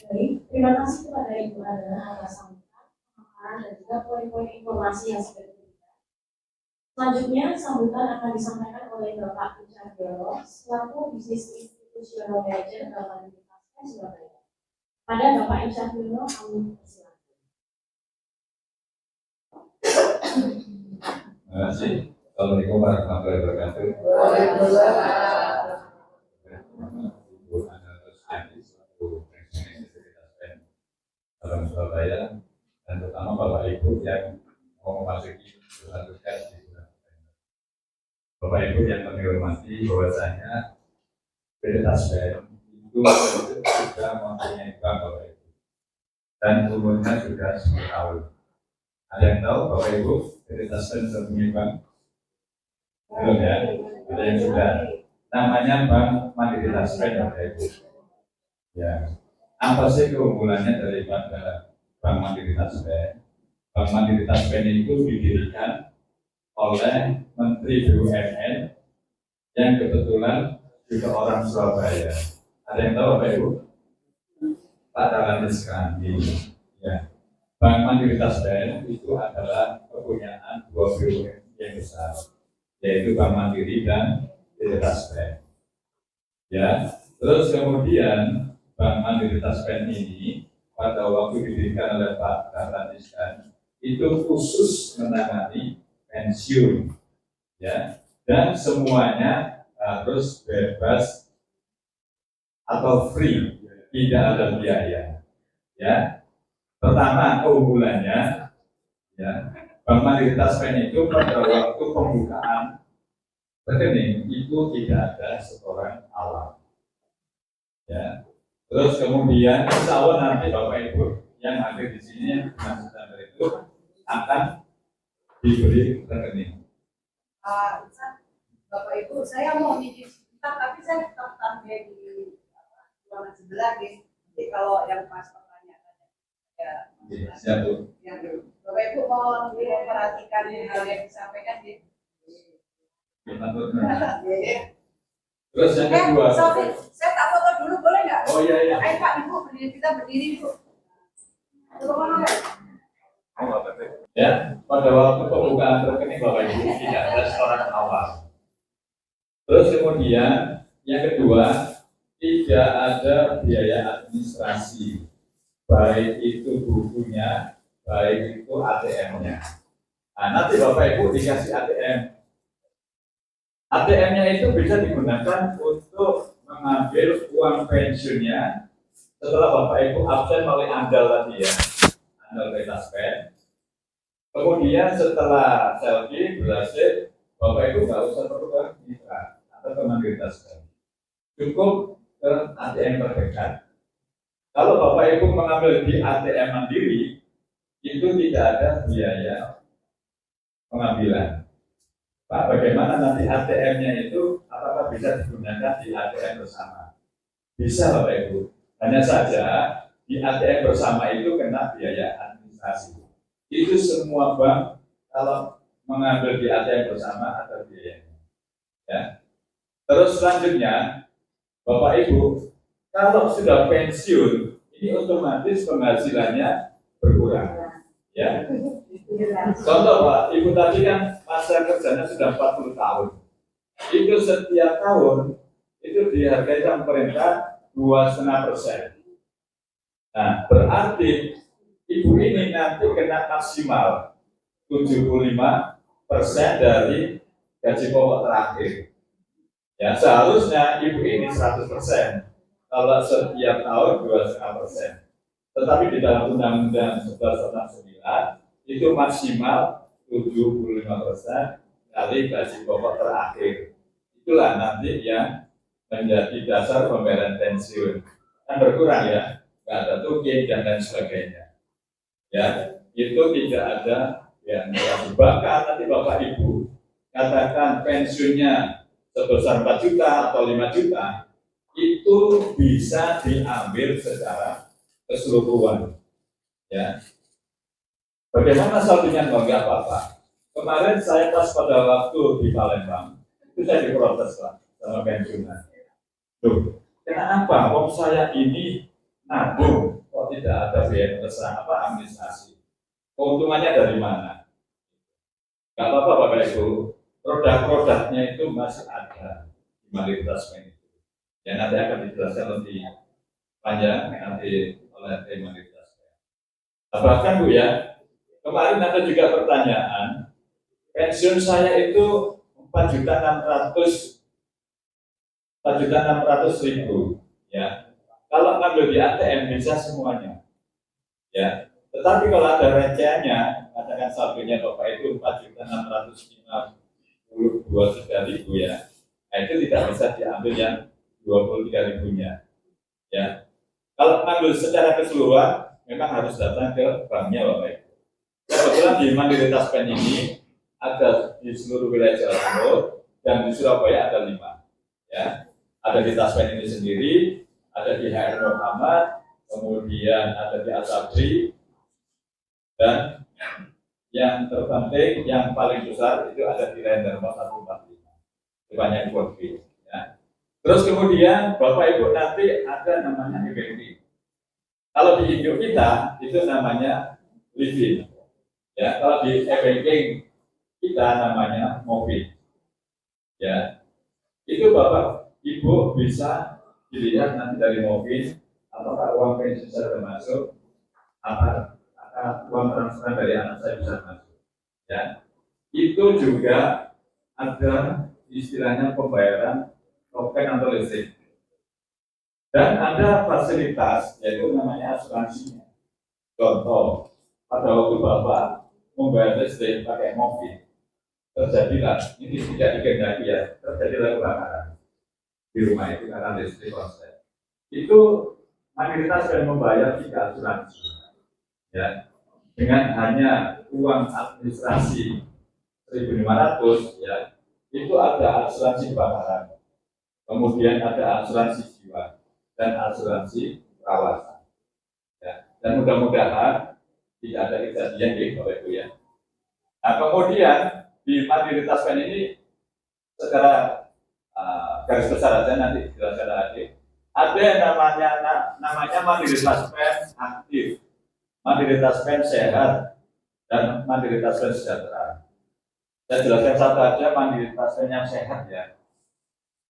Baik, terima kasih kepada Ibu Ana atas sambutan, pemaparan dan juga poin-poin informasi yang sudah diberikan. Selanjutnya, sambutan akan disampaikan oleh Bapak Richard Biolo, selaku Bisnis Institutional Manager dalam Universitas Surabaya. Pada Bapak Richard Biolo, kami persilakan. Terima kasih. Assalamualaikum warahmatullahi wabarakatuh. Ibu Ana Rusdiani selaku Presiden Sekretariat BEN dalam Surabaya, dan terutama Bapak Ibu yang mau memasuki usaha tugas di Surabaya. Bapak Ibu yang kami hormati, bahwasanya Sekretariat BEN itu sudah mempunyai bank Bapak Ibu, dan umurnya sudah 10 tahun. Ada yang tahu Bapak Ibu Sekretariat BEN sudah punya bank? Belum ya? Ada yang sudah. Namanya Bank Mandiri Taspen, Bapak Ibu. Ya. Apa sih keunggulannya dari Bank Mandiri Taspen? Bank Mandiri Taspen itu didirikan oleh Menteri BUMN yang kebetulan juga orang Surabaya. Ada yang tahu Bapak Ibu? Pak Dahlan Iskan. Ya. Bank Mandiri Taspen itu adalah kepunyaan dua BUMN yang besar, yaitu Bank Mandiri dan Taspen. Ya, terus kemudian Bank Mandiri Taspen ini pada waktu didirikan oleh Pak Dahlan Iskan itu khusus menangani pensiun, ya, dan semuanya harus bebas atau free, tidak ada biaya. Ya, pertama keunggulannya, ya, Bank Mandiri Taspen itu pada waktu pembukaan rekening itu tidak ada setoran awal. Ya. Terus kemudian insya Allah nanti Bapak Ibu yang ada di sini yang sedang itu akan diberi rekening. Bapak Ibu, saya mau nyicil sebentar, tapi saya tetap tampil di ruangan sebelah nih. Jadi kalau yang pas pertanyaan ya, siap. Yang Bapak Ibu mau memperhatikan hal yang disampaikan di. Terus yang kedua, saya tak foto dulu boleh nggak? Oh iya. Ayo Pak Ibu, kita berdiri Bu. Ya, pada waktu pembukaan rekening Bapak Ibu tidak ada setoran awal. Terus kemudian yang kedua, tidak ada biaya administrasi, baik itu bukunya, baik itu ATM-nya. Nah, nanti Bapak Ibu dikasih ATM. ATM-nya itu bisa digunakan untuk mengambil uang pensiunnya setelah Bapak Ibu absen oleh andal tadi ya, andal Taspen. Kemudian setelah selfie berhasil, Bapak Ibu nggak usah perlu ke mitra atau ke Mandiri Taspen, cukup ke ATM terdekat. Kalau Bapak Ibu mengambil di ATM Mandiri, itu tidak ada biaya pengambilan. Pak, bagaimana nanti ATM-nya itu apakah bisa digunakan di ATM bersama? Bisa Bapak Ibu. Hanya saja di ATM bersama itu kena biaya administrasi. Itu semua bank kalau mengambil di ATM bersama ada biayanya. Ya. Terus selanjutnya, Bapak Ibu, kalau sudah pensiun, ini otomatis penghasilannya berkurang. Ya. Contoh Pak, Ibu tadi kan masa kerjanya sudah 40 tahun. Itu setiap tahun itu dihargai sama pemerintah 2,5%. Nah, berarti Ibu ini nanti kena maksimal 75% dari gaji pokok terakhir. Ya, seharusnya Ibu ini 100%. Kalau setiap tahun 2,5%. Tetapi di dalam Undang-Undang 1149 itu maksimal 75% dari gaji pokok terakhir. Itulah nanti yang menjadi dasar pembayaran pensiun. Kan berkurang ya, nggak ada tukin dan lain sebagainya. Ya, itu tidak ada yang bahkan nanti Bapak Ibu katakan pensiunnya sebesar 4 juta atau 5 juta, itu bisa diambil secara keseluruhan. Ya. Bagaimana saldonya nggak apa-apa. Kemarin saya pas pada waktu di Palembang, itu saya diprotes Pak sama pensiunan. Loh, kenapa? Wong saya ini nabung, kok tidak ada biaya administrasi. Keuntungannya dari mana? Gak apa-apa Bapak Ibu, produk-produknya itu masih ada di Mayoritas Pen itu. Ya nanti akan dijelaskan lebih panjang nanti oleh tim Mayoritas Pen. Bahkan Bu ya, kemarin ada juga pertanyaan, pensiun saya itu 4.600.000 ya. Kalau ngambil di ATM bisa semuanya ya. Tetapi kalau ada recehannya, katakan saldonya Bapak itu 4.653.000 ya. Nah, itu tidak bisa diambil yang 23.000-nya ya. Kalau ngambil secara keseluruhan memang harus datang ke banknya Bapak Ibu. Kebetulan di Mayoritas Pen ini ada di seluruh wilayah Jawa Timur dan di Surabaya ada 5 ya. Ada di Taspen ini sendiri, ada di HR Muhammad, kemudian ada di Asabri, dan yang terpenting, yang paling besar itu ada di Rendermo 145. Itu banyak di Kopi. Ya. Terus kemudian Bapak Ibu nanti ada namanya e-banking. Kalau di Indo kita itu namanya Livin. Ya, kalau di e-banking kita namanya Mobil. Ya, itu Bapak Ibu bisa dilihat nanti dari mobil apakah uang pensiun saya termasuk, apakah uang transfer dari anak saya bisa masuk. Ya, itu juga ada istilahnya pembayaran token atau listrik. Dan ada fasilitas yaitu namanya asuransinya. Contoh, pada waktu Bapak membayar listrik pakai mobil, terjadilah ini tidak dikehendaki ya, terjadilah kebakaran di rumah itu karena listrik konslet. Itu Mayoritas Pen membayar 3 asuransi ya, dengan hanya uang administrasi 1.500 ya, itu ada asuransi kebakaran, kemudian ada asuransi jiwa dan asuransi perawatan ya. Dan mudah-mudahan tidak ada kejadian di Bapak Ibu ya. Nah kemudian di Mayoritas Pen ini secara garis besar aja nanti jelaskan lagi. Ada yang namanya Mayoritas Pen aktif, Mayoritas Pen sehat, dan Mayoritas Pen sejahtera. Saya jelaskan satu aja Mayoritas Pen yang sehat ya.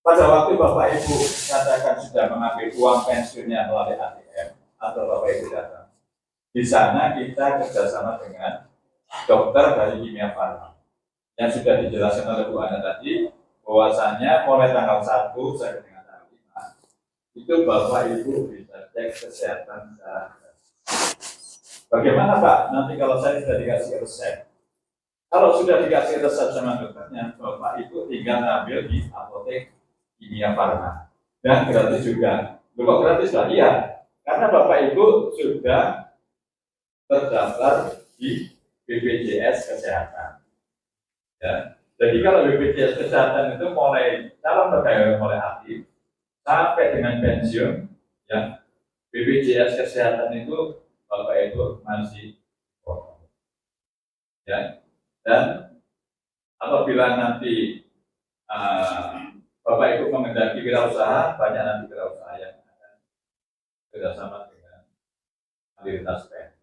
Pada waktu Bapak Ibu katakan sudah mengambil uang pensiunnya melalui ATM atau Bapak Ibu datang, di sana kita kerjasama dengan dokter dari Kimia Farma yang sudah dijelaskan oleh Bu Ana tadi, bahwasanya mulai tanggal 1 sampai dengan tanggal 5 itu Bapak Ibu bisa cek kesehatan secara gratis. Bagaimana Pak? Nanti kalau saya sudah dikasih resep, kalau sudah dikasih resep sama dokternya, Bapak Ibu tinggal ngambil di apotek Kimia Farma dan gratis juga. Kok gratis Pak? Iya, karena Bapak Ibu sudah terdaftar di BPJS Kesehatan ya. Jadi kalau BPJS Kesehatan itu mulai calon pegawai mulai aktif sampai dengan pensiun, ya BPJS Kesehatan itu Bapak Ibu masih potong. Ya, dan apabila nanti Bapak Ibu mengendaki wirausaha, banyak nanti wirausaha yang akan kerjasama dengan Mayoritas Pen.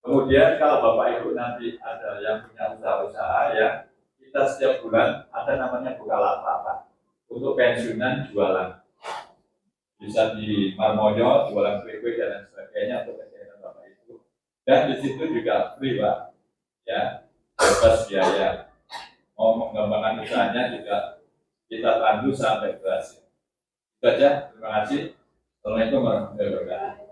Kemudian kalau Bapak Ibu nanti ada yang punya usaha-usaha ya, kita setiap bulan ada namanya Bukalapak untuk pensiunan jualan. Bisa di Marmoyo, jualan kue-kue dan lain sebagainya untuk kegiatan Bapak Ibu. Dan di situ juga free Pak, ya, bebas biaya. Mau mengembangkan usahanya juga kita pandu sampai berhasil. Itu aja, terima kasih. Assalamualaikum warahmatullahi wabarakatuh.